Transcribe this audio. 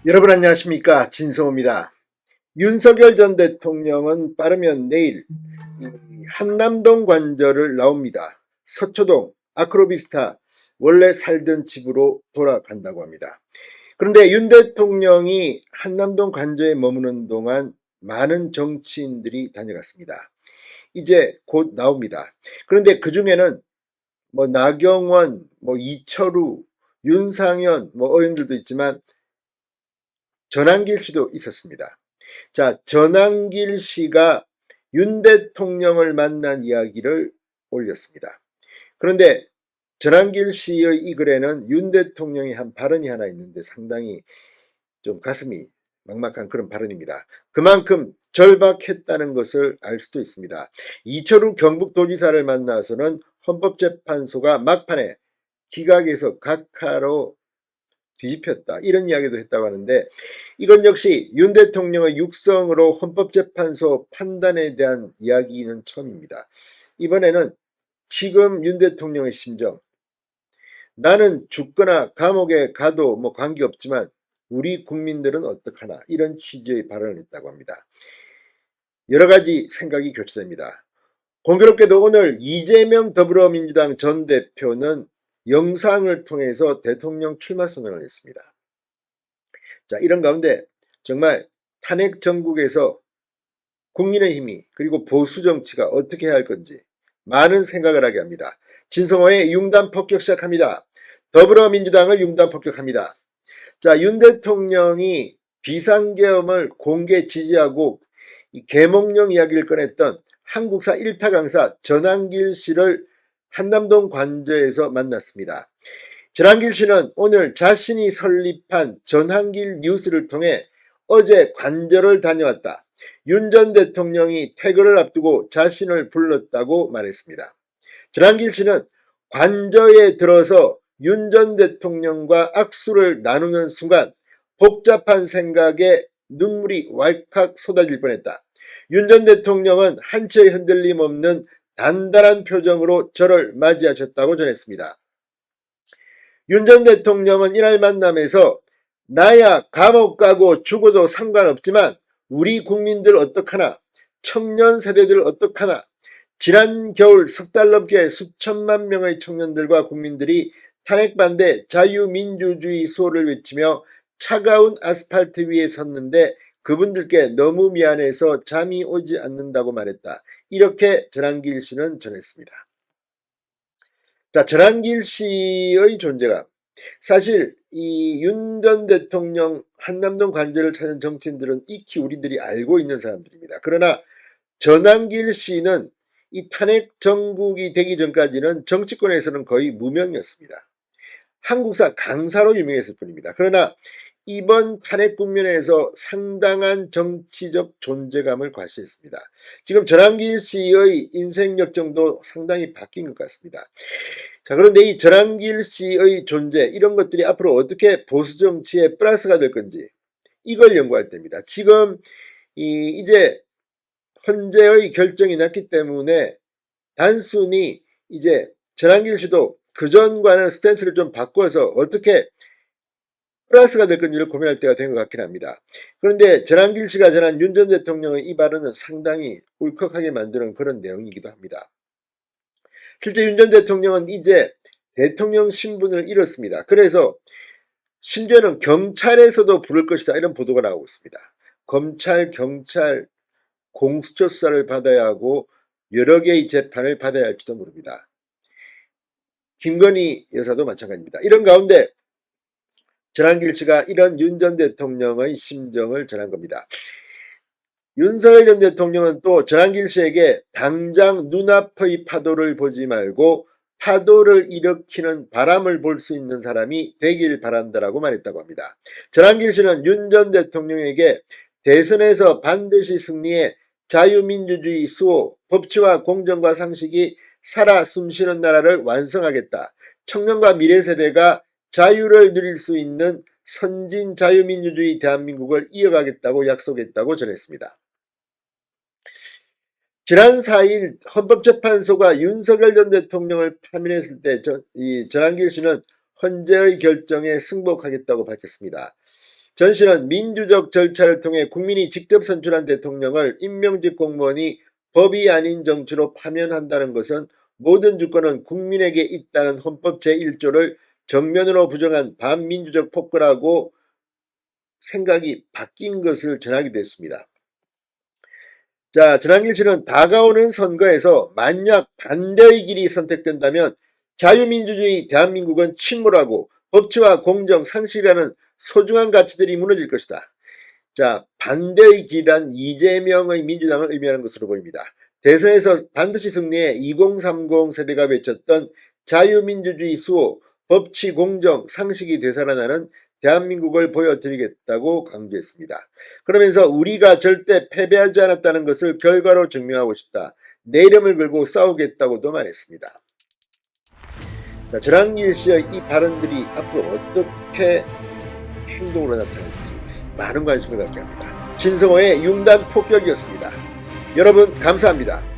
여러분 안녕하십니까, 진성호입니다. 윤석열 전 대통령은 빠르면 내일 한남동 관저를 나옵니다. 서초동 아크로비스타 원래 살던 집으로 돌아간다고 합니다. 그런데 윤 대통령이 한남동 관저에 머무는 동안 많은 정치인들이 다녀갔습니다. 이제 곧 나옵니다. 그런데 그 중에는 나경원, 이철우, 윤상현 의원들도 있지만 전한길 씨도 있었습니다. 자, 전한길 씨가 윤 대통령을 만난 이야기를 올렸습니다. 그런데 전한길 씨의 이 글에는 윤 대통령이 한 발언이 하나 있는데 상당히 좀 가슴이 막막한 그런 발언입니다. 그만큼 절박했다는 것을 알 수도 있습니다. 이철우 경북도지사를 만나서는 헌법재판소가 막판에 기각해서 각하로 뒤집혔다, 이런 이야기도 했다고 하는데, 이건 역시 윤 대통령의 육성으로 헌법재판소 판단에 대한 이야기는 처음입니다. 이번에는 지금 윤 대통령의 심정, 나는 죽거나 감옥에 가도 관계없지만 우리 국민들은 어떡하나, 이런 취지의 발언을 했다고 합니다. 여러 가지 생각이 교차됩니다. 공교롭게도 오늘 이재명 더불어민주당 전 대표는 영상을 통해서 대통령 출마 선언을 했습니다. 자, 이런 가운데 정말 탄핵 정국에서 국민의힘이 그리고 보수 정치가 어떻게 해야 할 건지 많은 생각을 하게 합니다. 진성호의 융단 폭격 시작합니다. 더불어민주당을 융단 폭격합니다. 자, 윤 대통령이 비상계엄을 공개 지지하고 계몽령 이야기를 꺼냈던 한국사 1타 강사 전한길 씨를 한남동 관저에서 만났습니다. 전한길 씨는 오늘 자신이 설립한 전한길 뉴스를 통해 어제 관저를 다녀왔다, 윤 전 대통령이 퇴근을 앞두고 자신을 불렀다고 말했습니다. 전한길 씨는 관저에 들어서 윤 전 대통령과 악수를 나누는 순간 복잡한 생각에 눈물이 왈칵 쏟아질 뻔했다. 윤 전 대통령은 한치의 흔들림 없는 단단한 표정으로 저를 맞이하셨다고 전했습니다. 윤 전 대통령은 이날 만남에서 나야 감옥 가고 죽어도 상관없지만 우리 국민들 어떡하나, 청년 세대들 어떡하나, 지난 겨울 석 달 넘게 수천만 명의 청년들과 국민들이 탄핵 반대 자유민주주의 수호를 외치며 차가운 아스팔트 위에 섰는데 그분들께 너무 미안해서 잠이 오지 않는다고 말했다, 이렇게 전한길 씨는 전했습니다. 자, 전한길 씨의 존재가 사실 이 윤 전 대통령 한남동 관저를 찾은 정치인들은 익히 우리들이 알고 있는 사람들입니다. 그러나 전한길 씨는 이 탄핵 정국이 되기 전까지는 정치권에서는 거의 무명이었습니다. 한국사 강사로 유명했을 뿐입니다. 그러나 이번 탄핵 국면에서 상당한 정치적 존재감을 과시했습니다. 지금 전한길 씨의 인생 역정도 상당히 바뀐 것 같습니다. 자, 그런데 이 전한길 씨의 존재, 이런 것들이 앞으로 어떻게 보수 정치에 플러스가 될 건지 이걸 연구할 때입니다. 지금 이제 헌재의 결정이 났기 때문에 단순히 이제 전한길 씨도 그전과는 스탠스를 좀 바꿔서 어떻게 플러스가 될 건지를 고민할 때가 된 것 같긴 합니다. 그런데 전한길 씨가 전한 윤 전 대통령의 이 발언은 상당히 울컥하게 만드는 그런 내용이기도 합니다. 실제 윤 전 대통령은 이제 대통령 신분을 잃었습니다. 그래서 심지어는 경찰에서도 부를 것이다, 이런 보도가 나오고 있습니다. 검찰, 경찰 공수처 수사를 받아야 하고 여러 개의 재판을 받아야 할지도 모릅니다. 김건희 여사도 마찬가지입니다. 이런 가운데 전한길 씨가 이런 윤 전 대통령의 심정을 전한 겁니다. 윤석열 전 대통령은 또 전한길 씨에게 당장 눈앞의 파도를 보지 말고 파도를 일으키는 바람을 볼 수 있는 사람이 되길 바란다라고 말했다고 합니다. 전한길 씨는 윤 전 대통령에게 대선에서 반드시 승리해 자유민주주의 수호, 법치와 공정과 상식이 살아 숨쉬는 나라를 완성하겠다, 청년과 미래 세대가 자유를 누릴 수 있는 선진 자유민주주의 대한민국을 이어가겠다고 약속했다고 전했습니다. 지난 4일 헌법재판소가 윤석열 전 대통령을 파면했을 때 전한길 씨는 헌재의 결정에 승복하겠다고 밝혔습니다. 전시는 민주적 절차를 통해 국민이 직접 선출한 대통령을 임명직 공무원이 법이 아닌 정치로 파면한다는 것은 모든 주권은 국민에게 있다는 헌법 제1조를 정면으로 부정한 반민주적 폭거라고 생각이 바뀐 것을 전하기도 했습니다. 자, 전한길 씨는 다가오는 선거에서 만약 반대의 길이 선택된다면 자유민주주의 대한민국은 침몰하고 법치와 공정, 상식이라는 소중한 가치들이 무너질 것이다. 자, 반대의 길이란 이재명의 민주당을 의미하는 것으로 보입니다. 대선에서 반드시 승리해 2030 세대가 외쳤던 자유민주주의 수호, 법치, 공정, 상식이 되살아나는 대한민국을 보여드리겠다고 강조했습니다. 그러면서 우리가 절대 패배하지 않았다는 것을 결과로 증명하고 싶다. 내 이름을 걸고 싸우겠다고도 말했습니다. 자, 전한길 씨의 이 발언들이 앞으로 어떻게 행동으로 나타날지 많은 관심을 갖게 합니다. 진성호의 융단 폭격이었습니다. 여러분 감사합니다.